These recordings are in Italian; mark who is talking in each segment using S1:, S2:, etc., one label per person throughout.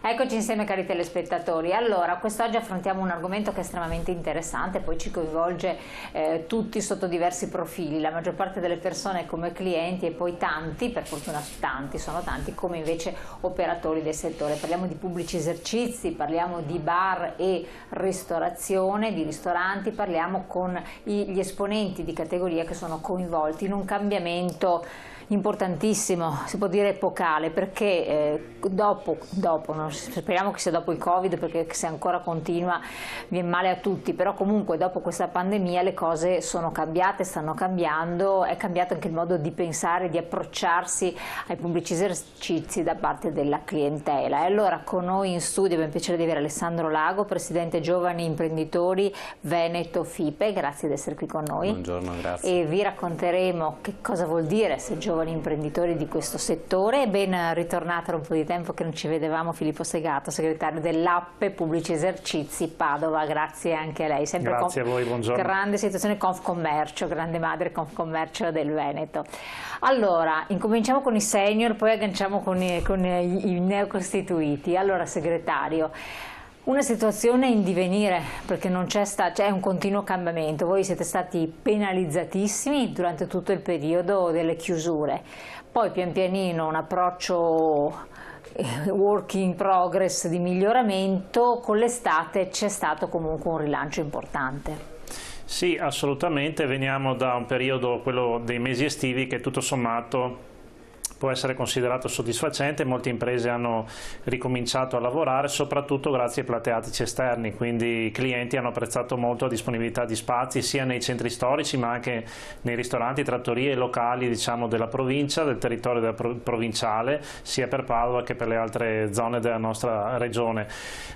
S1: Eccoci insieme cari telespettatori. Allora, quest'oggi affrontiamo un argomento che è estremamente interessante, poi ci coinvolge tutti sotto diversi profili, la maggior parte delle persone come clienti e poi tanti, per fortuna tanti, sono tanti, come invece operatori del settore. Parliamo di pubblici esercizi, parliamo di bar e ristorazione, di ristoranti, parliamo con gli esponenti di categoria che sono coinvolti in un cambiamento importantissimo, si può dire epocale, perché speriamo che sia dopo il Covid, perché se ancora continua viene male a tutti, però comunque dopo questa pandemia le cose sono cambiate, stanno cambiando, è cambiato anche il modo di pensare, di approcciarsi ai pubblici esercizi da parte della clientela. E allora con noi in studio abbiamo il piacere di avere Alessandro Lago, Presidente Giovani Imprenditori Veneto FIPE, grazie di essere qui con noi.
S2: Buongiorno, grazie.
S1: E vi racconteremo che cosa vuol dire essere giovani imprenditori di questo settore. Ben ritornato, era un po' di tempo che non ci vedevamo, Filippo Segato, segretario dell'Appe Pubblici Esercizi Padova, grazie anche a lei. Sempre
S2: grazie a voi, buongiorno.
S1: Grande situazione Confcommercio, grande madre Confcommercio del Veneto. Allora, incominciamo con i senior, poi agganciamo con i neocostituiti. Allora, segretario, una situazione in divenire, perché non c'è un continuo cambiamento. Voi siete stati penalizzatissimi durante tutto il periodo delle chiusure, poi pian pianino un approccio work in progress di miglioramento, con l'estate c'è stato comunque un rilancio importante.
S2: Sì, assolutamente, veniamo da un periodo, quello dei mesi estivi, che tutto sommato può essere considerato soddisfacente. Molte imprese hanno ricominciato a lavorare, soprattutto grazie ai plateatici esterni, quindi i clienti hanno apprezzato molto la disponibilità di spazi sia nei centri storici ma anche nei ristoranti, trattorie e locali, diciamo, della provincia, del territorio provinciale, sia per Padova che per le altre zone della nostra regione.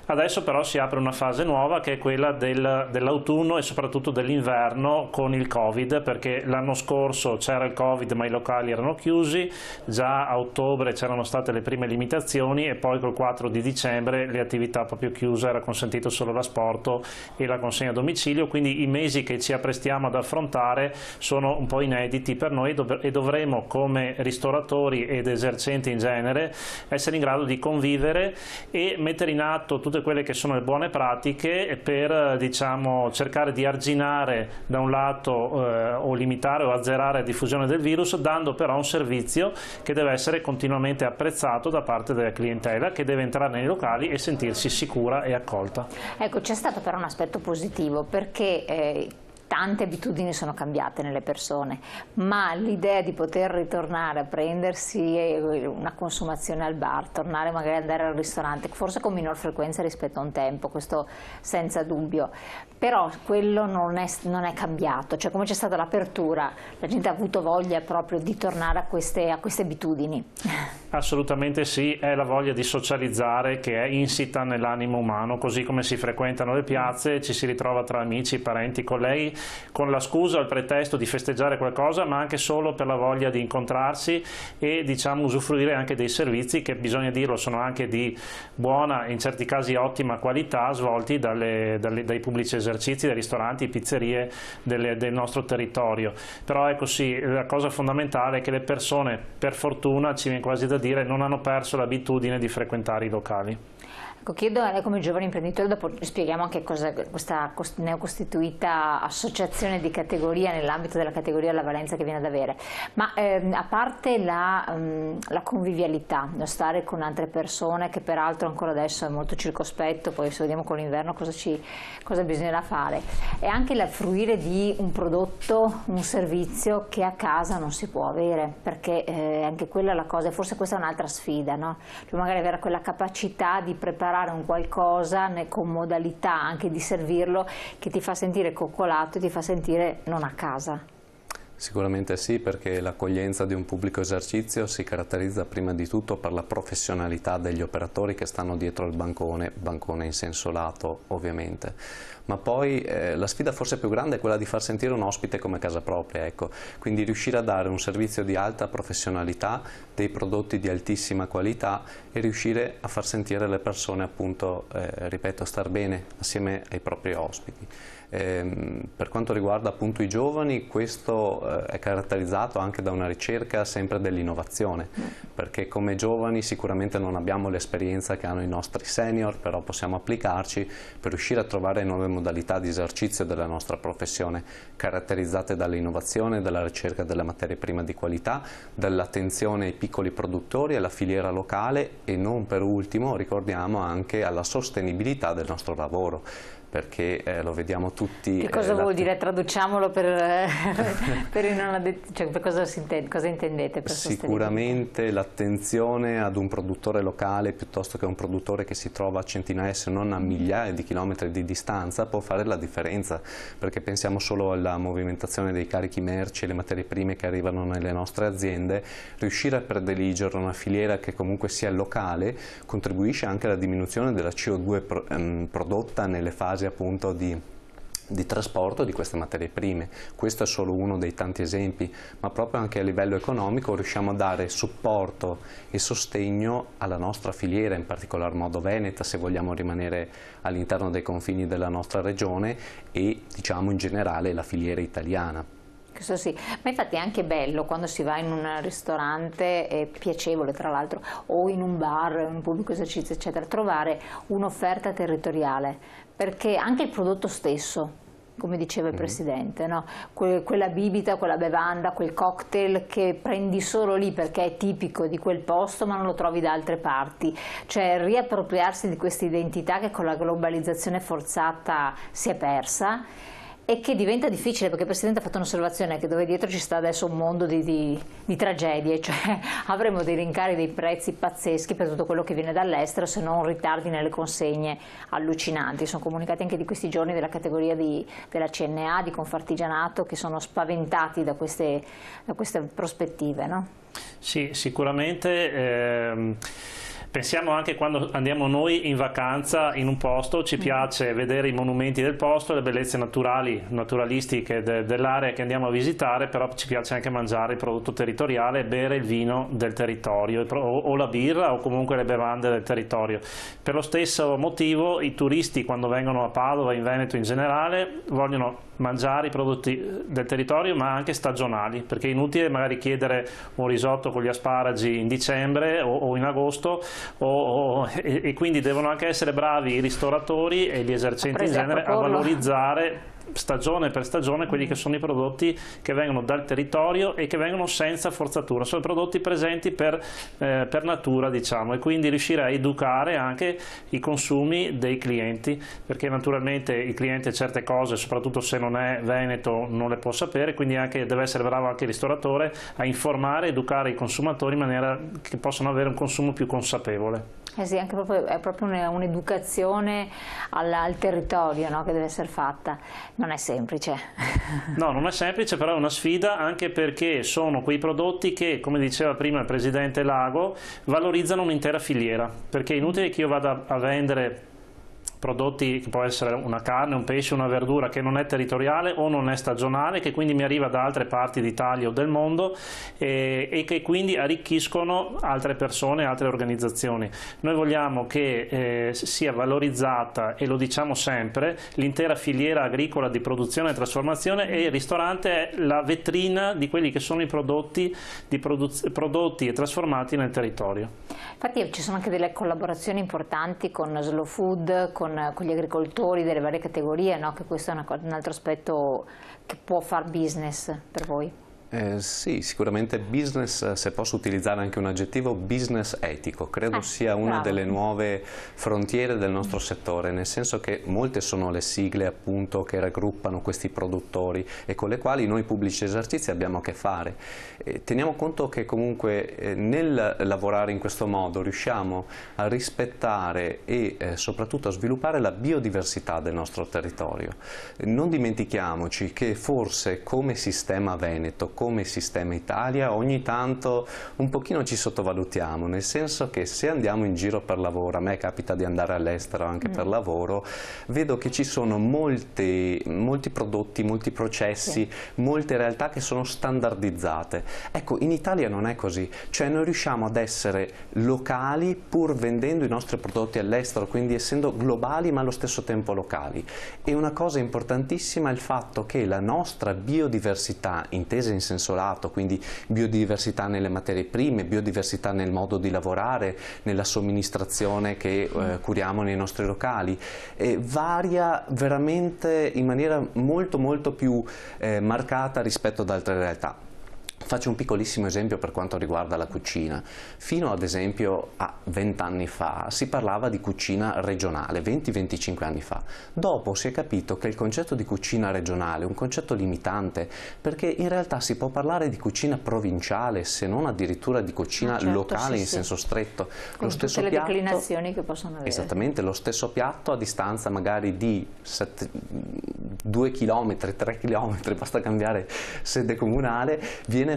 S2: Adesso però si apre una fase nuova, che è quella dell'autunno e soprattutto dell'inverno con il Covid, perché l'anno scorso c'era il Covid ma i locali erano chiusi. Già a ottobre c'erano state le prime limitazioni e poi col 4 di dicembre le attività proprio chiuse, era consentito solo l'asporto e la consegna a domicilio, quindi i mesi che ci apprestiamo ad affrontare sono un po' inediti per noi e dovremo, come ristoratori ed esercenti in genere, essere in grado di convivere e mettere in atto tutte quelle che sono le buone pratiche per, diciamo, cercare di arginare da un lato o limitare o azzerare la diffusione del virus, dando però un servizio che deve essere continuamente apprezzato da parte della clientela, che deve entrare nei locali e sentirsi sicura e accolta.
S1: Ecco, c'è stato però un aspetto positivo, perché tante abitudini sono cambiate nelle persone, ma l'idea di poter ritornare a prendersi una consumazione al bar, tornare magari ad andare al ristorante, forse con minor frequenza rispetto a un tempo, questo senza dubbio, però quello non è cambiato, cioè come c'è stata l'apertura, la gente ha avuto voglia proprio di tornare a queste abitudini.
S2: Assolutamente sì, è la voglia di socializzare che è insita nell'animo umano, così come si frequentano le piazze, ci si ritrova tra amici, parenti, colleghi, con la scusa o il pretesto di festeggiare qualcosa, ma anche solo per la voglia di incontrarsi e, diciamo, usufruire anche dei servizi che, bisogna dirlo, sono anche di buona, in certi casi ottima qualità, svolti dai pubblici esercizi, dai ristoranti, pizzerie del nostro territorio. Però ecco sì, la cosa fondamentale è che le persone, per fortuna, ci viene quasi da dire, non hanno perso l'abitudine di frequentare i locali.
S1: Ecco, chiedo a lei come giovane imprenditore, dopo spieghiamo anche cosa questa neocostituita associazione di categoria nell'ambito della categoria della valenza che viene ad avere, ma a parte la convivialità, lo stare con altre persone, che peraltro ancora adesso è molto circospetto, poi se vediamo con l'inverno cosa bisognerà fare, e anche il fruire di un prodotto, un servizio che a casa non si può avere, perché anche quella è la cosa, e forse questa è un'altra sfida, no? Cioè magari avere quella capacità di preparare un qualcosa con modalità anche di servirlo che ti fa sentire coccolato e ti fa sentire non a casa.
S3: Sicuramente sì, perché l'accoglienza di un pubblico esercizio si caratterizza prima di tutto per la professionalità degli operatori che stanno dietro al bancone in senso lato ovviamente, ma poi la sfida forse più grande è quella di far sentire un ospite come casa propria, ecco. Quindi riuscire a dare un servizio di alta professionalità, dei prodotti di altissima qualità e riuscire a far sentire le persone, appunto, ripeto, star bene assieme ai propri ospiti. Per quanto riguarda appunto i giovani, questo è caratterizzato anche da una ricerca sempre dell'innovazione, perché come giovani sicuramente non abbiamo l'esperienza che hanno i nostri senior, però possiamo applicarci per riuscire a trovare nuove modalità di esercizio della nostra professione, caratterizzate dall'innovazione, dalla ricerca delle materie prime di qualità, dall'attenzione ai piccoli produttori, alla filiera locale e non per ultimo, ricordiamo, anche alla sostenibilità del nostro lavoro, perché lo vediamo tutti.
S1: Che cosa vuol dire? Traduciamolo per cosa intendete per
S3: sicuramente l'attenzione ad un produttore locale piuttosto che a un produttore che si trova a centinaia se non a migliaia di chilometri di distanza può fare la differenza, perché pensiamo solo alla movimentazione dei carichi merci e le materie prime che arrivano nelle nostre aziende. Riuscire a prediligere una filiera che comunque sia locale contribuisce anche alla diminuzione della CO2 prodotta nelle fasi appunto di trasporto di queste materie prime. Questo è solo uno dei tanti esempi, ma proprio anche a livello economico riusciamo a dare supporto e sostegno alla nostra filiera, in particolar modo veneta, se vogliamo rimanere all'interno dei confini della nostra regione, e diciamo in generale la filiera italiana.
S1: Questo sì, ma infatti è anche bello quando si va in un ristorante, è piacevole tra l'altro, o in un bar, in un pubblico esercizio eccetera, trovare un'offerta territoriale, perché anche il prodotto stesso, come diceva il Presidente, no? Quella bibita, quella bevanda, quel cocktail che prendi solo lì perché è tipico di quel posto ma non lo trovi da altre parti, cioè riappropriarsi di questa identità che con la globalizzazione forzata si è persa e che diventa difficile, perché il Presidente ha fatto un'osservazione che dove dietro ci sta adesso un mondo di tragedie, cioè avremo dei rincari dei prezzi pazzeschi per tutto quello che viene dall'estero, se non ritardi nelle consegne allucinanti. Sono comunicati anche di questi giorni della categoria della CNA, di Confartigianato, che sono spaventati da queste prospettive, no?
S2: Sì, sicuramente. Pensiamo anche quando andiamo noi in vacanza in un posto, ci piace vedere i monumenti del posto, le bellezze naturalistiche dell'area che andiamo a visitare, però ci piace anche mangiare il prodotto territoriale e bere il vino del territorio o la birra o comunque le bevande del territorio. Per lo stesso motivo i turisti quando vengono a Padova, in Veneto in generale, vogliono mangiare i prodotti del territorio ma anche stagionali, perché è inutile magari chiedere un risotto con gli asparagi in dicembre o in agosto e quindi devono anche essere bravi i ristoratori e gli esercenti in genere a valorizzare stagione per stagione quelli che sono i prodotti che vengono dal territorio e che vengono senza forzatura, sono prodotti presenti per natura, diciamo, e quindi riuscire a educare anche i consumi dei clienti, perché naturalmente il cliente certe cose, soprattutto se non è veneto, non le può sapere, quindi deve essere bravo anche il ristoratore a informare, educare i consumatori in maniera che possano avere un consumo più consapevole.
S1: Sì, è proprio un'educazione al territorio, no, che deve essere fatta. Non è semplice.
S2: No, non è semplice, però è una sfida, anche perché sono quei prodotti che, come diceva prima il Presidente Lago, valorizzano un'intera filiera, perché è inutile che io vada a vendere prodotti che può essere una carne, un pesce, una verdura che non è territoriale o non è stagionale, che quindi mi arriva da altre parti d'Italia o del mondo e che quindi arricchiscono altre persone, altre organizzazioni. Noi vogliamo che sia valorizzata, e lo diciamo sempre, l'intera filiera agricola di produzione e trasformazione, e il ristorante è la vetrina di quelli che sono i prodotti e trasformati nel territorio.
S1: Infatti ci sono anche delle collaborazioni importanti con Slow Food, con gli agricoltori delle varie categorie, no? Che questo è un altro aspetto che può far business per voi.
S3: Sì, sicuramente business, se posso utilizzare anche un aggettivo, business etico, credo sia una delle nuove frontiere del nostro settore, nel senso che molte sono le sigle appunto che raggruppano questi produttori e con le quali noi pubblici esercizi abbiamo a che fare. Teniamo conto che comunque nel lavorare in questo modo riusciamo a rispettare e soprattutto a sviluppare la biodiversità del nostro territorio. Non dimentichiamoci che forse come sistema veneto, come sistema Italia ogni tanto un pochino ci sottovalutiamo, nel senso che se andiamo in giro per lavoro, a me capita di andare all'estero anche per lavoro, vedo che ci sono molti prodotti, molti processi, molte realtà che sono standardizzate. Ecco, in Italia non è così, cioè noi riusciamo ad essere locali pur vendendo i nostri prodotti all'estero, quindi essendo globali ma allo stesso tempo locali. E una cosa importantissima è il fatto che la nostra biodiversità, intesa in senso lato, quindi biodiversità nelle materie prime, biodiversità nel modo di lavorare, nella somministrazione che curiamo nei nostri locali, varia veramente in maniera molto più marcata rispetto ad altre realtà. Faccio un piccolissimo esempio per quanto riguarda la cucina. Fino ad esempio a 20 anni fa si parlava di cucina regionale, 20-25 anni fa. Dopo si è capito che il concetto di cucina regionale è un concetto limitante, perché in realtà si può parlare di cucina provinciale, se non addirittura di cucina locale in senso stretto.
S1: Con tutte le declinazioni che possono avere.
S3: Esattamente, lo stesso piatto a distanza magari di 2 km, 3 km, basta cambiare sede comunale, viene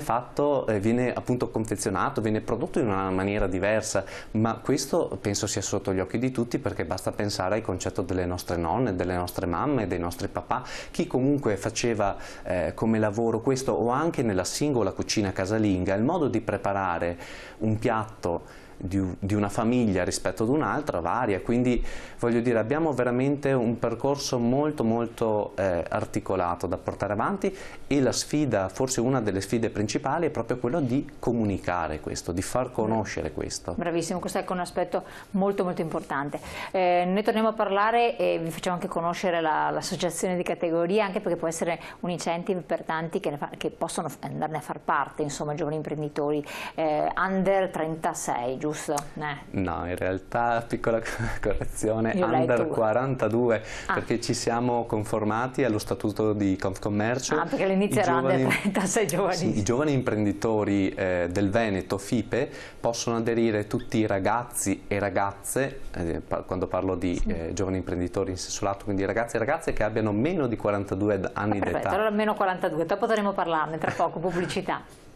S3: appunto confezionato, viene prodotto in una maniera diversa, ma questo penso sia sotto gli occhi di tutti, perché basta pensare al concetto delle nostre nonne, delle nostre mamme, dei nostri papà, chi comunque faceva come lavoro questo, o anche nella singola cucina casalinga, il modo di preparare un piatto di una famiglia rispetto ad un'altra varia, quindi voglio dire abbiamo veramente un percorso molto articolato da portare avanti, e la sfida, forse una delle sfide principali, è proprio quello di comunicare questo, di far conoscere questo.
S1: Bravissimo, questo è un aspetto molto importante. Noi torniamo a parlare e vi facciamo anche conoscere l'associazione di categoria, anche perché può essere un incentivo per tanti che possono andarne a far parte, insomma, giovani imprenditori under 36, giusto?
S3: No, in realtà, piccola correzione, under 42, perché ci siamo conformati allo statuto di Confcommercio.
S1: Ah, perché all'inizio era under 36 giovani.
S3: Sì, i giovani imprenditori del Veneto, FIPE, possono aderire tutti i ragazzi e ragazze, quando parlo di giovani imprenditori in senso lato, quindi ragazzi e ragazze che abbiano meno di 42 anni d'età.
S1: Allora meno 42, dopo potremo parlarne tra poco, pubblicità.